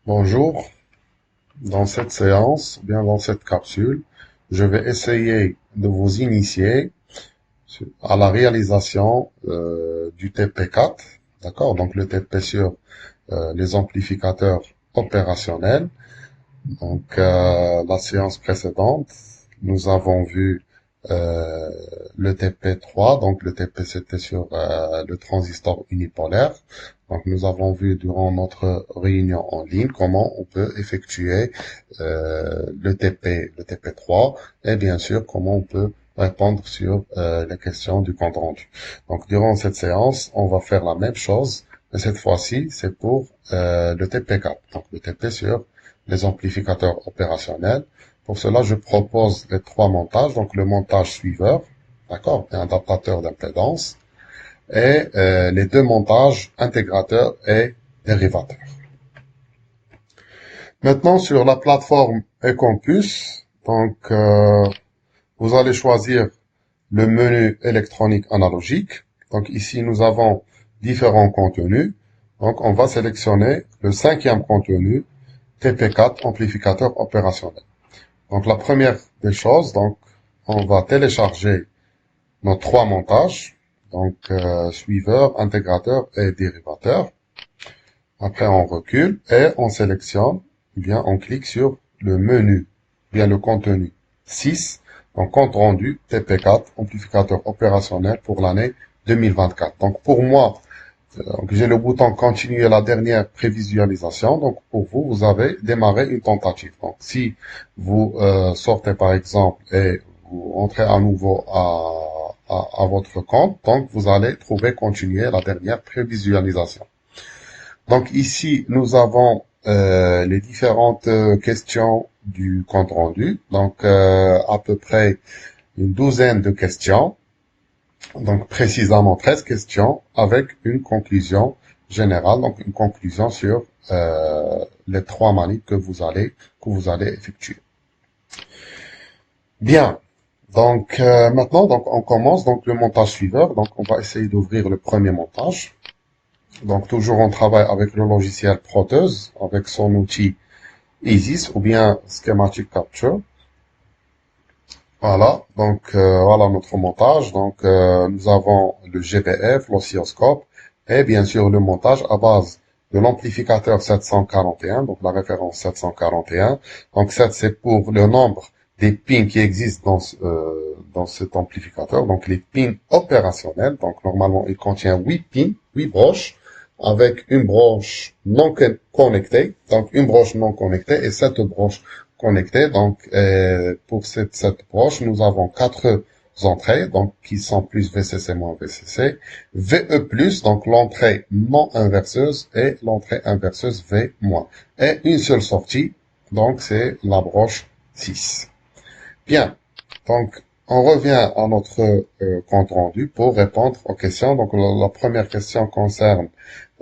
Bonjour, dans cette séance, bien dans cette capsule, je vais essayer de vous initier à la réalisation du TP4, d'accord? Donc le TP sur les amplificateurs opérationnels. Donc la séance précédente, nous avons vu euh, le TP3, donc le TP c'était sur le transistor unipolaire. Donc nous avons vu durant notre réunion en ligne comment on peut effectuer le TP3 et bien sûr comment on peut répondre sur les questions du compte rendu. Donc durant cette séance, on va faire la même chose, mais cette fois-ci c'est pour le TP4, donc le TP sur les amplificateurs opérationnels. Pour cela, je propose les trois montages, donc le montage suiveur, d'accord, et adaptateur d'impédance, et les deux montages intégrateur et dérivateur. Maintenant, sur la plateforme eCampus, donc vous allez choisir le menu électronique analogique. Donc ici, nous avons différents contenus. Donc on va sélectionner le cinquième contenu, TP4, amplificateur opérationnel. Donc la première des choses, donc on va télécharger nos trois montages, donc suiveur, intégrateur et dérivateur. Après on recule et on sélectionne, ou bien on clique sur le menu, bien le contenu 6, donc compte rendu TP4, amplificateur opérationnel pour l'année 2024. Donc pour moi, donc j'ai le bouton continuer la dernière prévisualisation. Donc pour vous, vous avez démarré une tentative. Donc si vous sortez par exemple et vous entrez à nouveau à votre compte, donc vous allez trouver continuer la dernière prévisualisation. Donc ici, nous avons les différentes questions du compte rendu. Donc à peu près une douzaine de questions. Donc précisément 13 questions avec une conclusion générale, donc une conclusion sur les trois manips que vous allez effectuer. Bien. Donc maintenant, donc on commence donc le montage suiveur. Donc on va essayer d'ouvrir le premier montage. Donc toujours on travaille avec le logiciel Proteus, avec son outil ISIS ou bien Schematic Capture. Voilà, donc voilà notre montage. Donc nous avons le GBF, l'oscilloscope et bien sûr le montage à base de l'amplificateur 741, donc la référence 741. Donc 7 c'est pour le nombre des pins qui existent dans cet amplificateur, donc les pins opérationnels. Donc normalement il contient 8 pins, 8 broches avec une broche non connectée, donc une broche non connectée et 7 broches connectés. Donc, pour cette broche, nous avons quatre entrées, donc qui sont plus VCC moins VCC, VE plus, donc l'entrée non inverseuse et l'entrée inverseuse V moins, et une seule sortie, donc c'est la broche 6. Bien, donc on revient à notre compte rendu pour répondre aux questions. Donc la première question concerne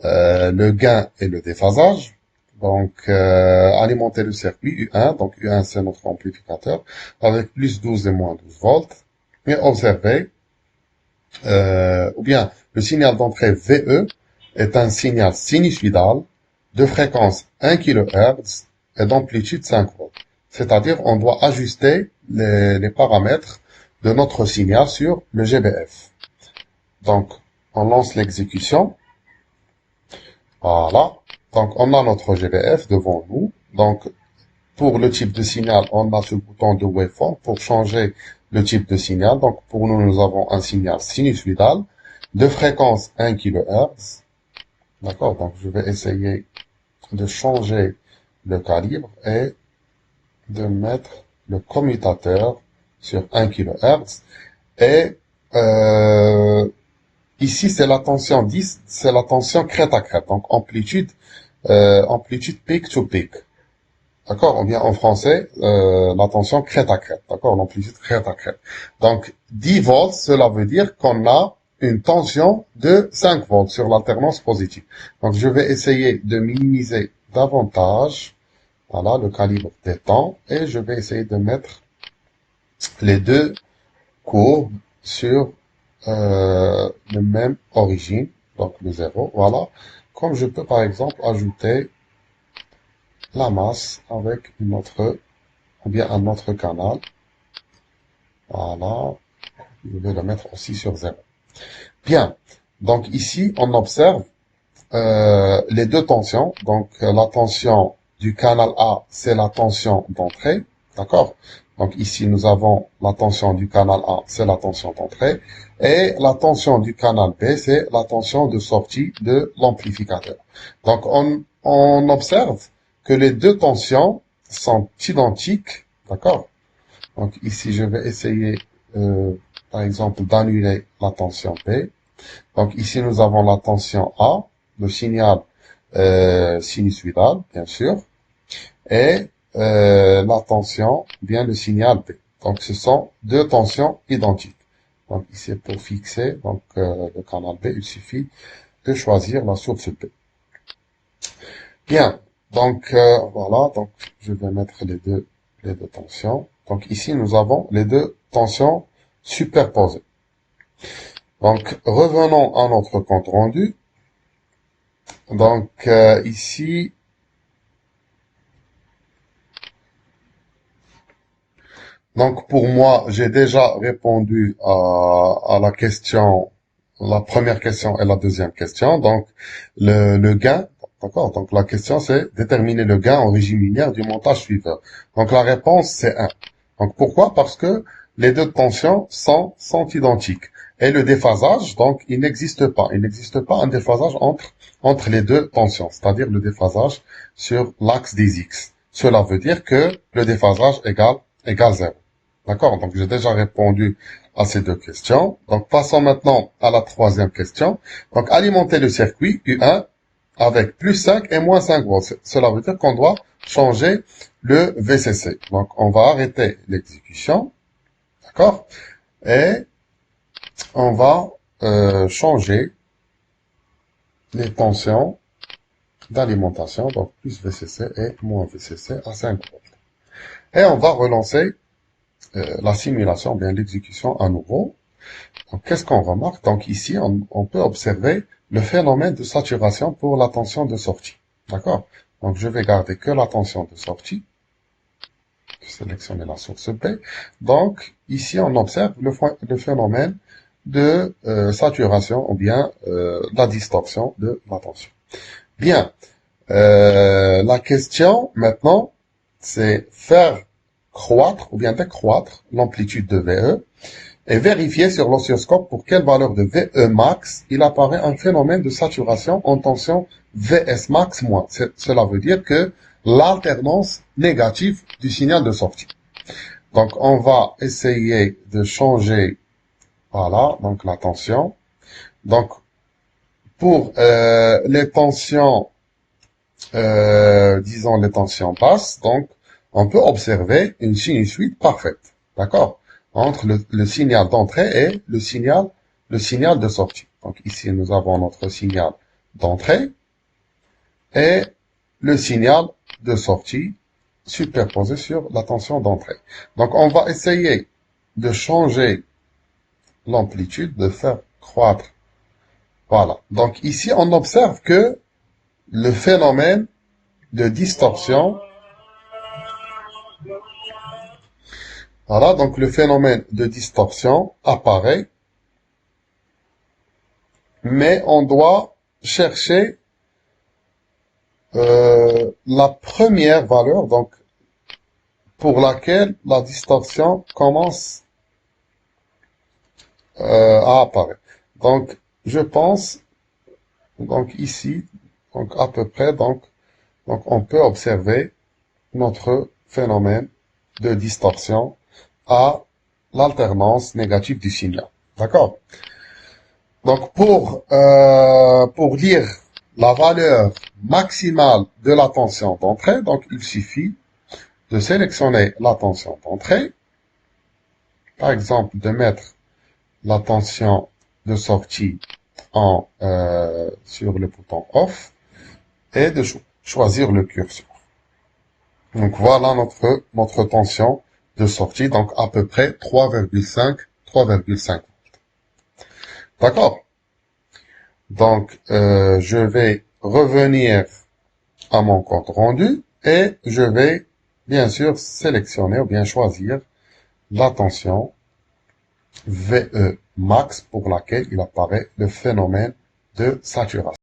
le gain et le déphasage. Donc, alimenter le circuit U1, donc U1 c'est notre amplificateur, avec plus 12 et moins 12 volts, et observer, ou bien le signal d'entrée VE est un signal sinusoïdal de fréquence 1 kHz et d'amplitude 5 volts. C'est-à-dire, on doit ajuster les paramètres de notre signal sur le GBF. Donc, on lance l'exécution. Voilà. Donc, on a notre GBF devant nous. Donc, pour le type de signal, on a ce bouton de waveform pour changer le type de signal. Donc, pour nous, nous avons un signal sinusoïdal de fréquence 1 kHz. D'accord? Donc, je vais essayer de changer le calibre et de mettre le commutateur sur 1 kHz. Et ici, c'est la tension 10, c'est la tension crête à crête. Donc, amplitude peak to peak. D'accord? Ou bien en français, la tension crête à crête. D'accord? L'amplitude crête à crête. Donc, 10 volts, cela veut dire qu'on a une tension de 5 volts sur l'alternance positive. Donc, je vais essayer de minimiser davantage, voilà, le calibre des temps, et je vais essayer de mettre les deux courbes sur le même origine, donc le zéro, voilà. Comme je peux par exemple ajouter la masse avec une autre, ou bien un autre canal. Voilà. Je vais le mettre aussi sur 0. Bien. Donc ici, on observe les deux tensions. Donc la tension du canal A, c'est la tension d'entrée. D'accord? Donc ici, nous avons la tension du canal A, c'est la tension d'entrée. Et la tension du canal B, c'est la tension de sortie de l'amplificateur. Donc on observe que les deux tensions sont identiques. D'accord? Donc ici, je vais essayer, par exemple, d'annuler la tension B. Donc ici, nous avons la tension A, le signal sinusoïdal, bien sûr, et la tension, bien le signal B. Donc ce sont deux tensions identiques. Donc ici, pour fixer le canal B, il suffit de choisir la source B. Bien, donc voilà, donc je vais mettre les deux tensions. Donc ici, nous avons les deux tensions superposées. Donc revenons à notre compte rendu. Donc ici, donc pour moi, j'ai déjà répondu à la question, la première question et la deuxième question. Donc le gain, d'accord. Donc la question c'est déterminer le gain en régime linéaire du montage suiveur. Donc la réponse c'est 1. Donc pourquoi? Parce que les deux tensions sont identiques. Et le déphasage, donc il n'existe pas. Il n'existe pas un déphasage entre les deux tensions, c'est-à-dire le déphasage sur l'axe des X. Cela veut dire que le déphasage égale 0. D'accord? Donc, j'ai déjà répondu à ces deux questions. Donc, passons maintenant à la troisième question. Donc, alimenter le circuit U1 avec plus 5 et moins 5 volts. Cela veut dire qu'on doit changer le VCC. Donc, on va arrêter l'exécution. D'accord? Et on va changer les tensions d'alimentation. Donc, plus VCC et moins VCC à 5 volts. Et on va relancer la simulation, bien l'exécution à nouveau. Donc, qu'est-ce qu'on remarque? Donc, ici, on peut observer le phénomène de saturation pour la tension de sortie. D'accord? Donc, je vais garder que la tension de sortie. Sélectionner la source B. Donc, ici, on observe le phénomène de saturation ou bien la distorsion de la tension. Bien. La question, maintenant, c'est faire croître ou bien décroître l'amplitude de VE et vérifier sur l'oscilloscope pour quelle valeur de VE max il apparaît un phénomène de saturation en tension VS max moins. Cela veut dire que l'alternance négative du signal de sortie. Donc, on va essayer de changer, voilà, donc la tension. Donc, pour les tensions, disons les tensions basses, donc, on peut observer une sinusoïde parfaite. D'accord? Entre le signal d'entrée et le signal de sortie. Donc ici, nous avons notre signal d'entrée et le signal de sortie superposé sur la tension d'entrée. Donc on va essayer de changer l'amplitude, de faire croître. Voilà. Donc ici, on observe que le phénomène de distorsion, voilà, donc le phénomène de distorsion apparaît, mais on doit chercher la première valeur, donc pour laquelle la distorsion commence à apparaître. Donc, je pense, donc ici, donc à peu près, donc on peut observer notre phénomène de distorsion à l'alternance négative du signal. D'accord? Donc, pour lire la valeur maximale de la tension d'entrée, donc il suffit de sélectionner la tension d'entrée, par exemple de mettre la tension de sortie sur le bouton OFF et de choisir le curseur. Donc voilà notre tension de sortie, donc à peu près 3,5. D'accord? Donc je vais revenir à mon compte rendu Et je vais bien sûr sélectionner ou bien choisir la tension VE max pour laquelle il apparaît le phénomène de saturation.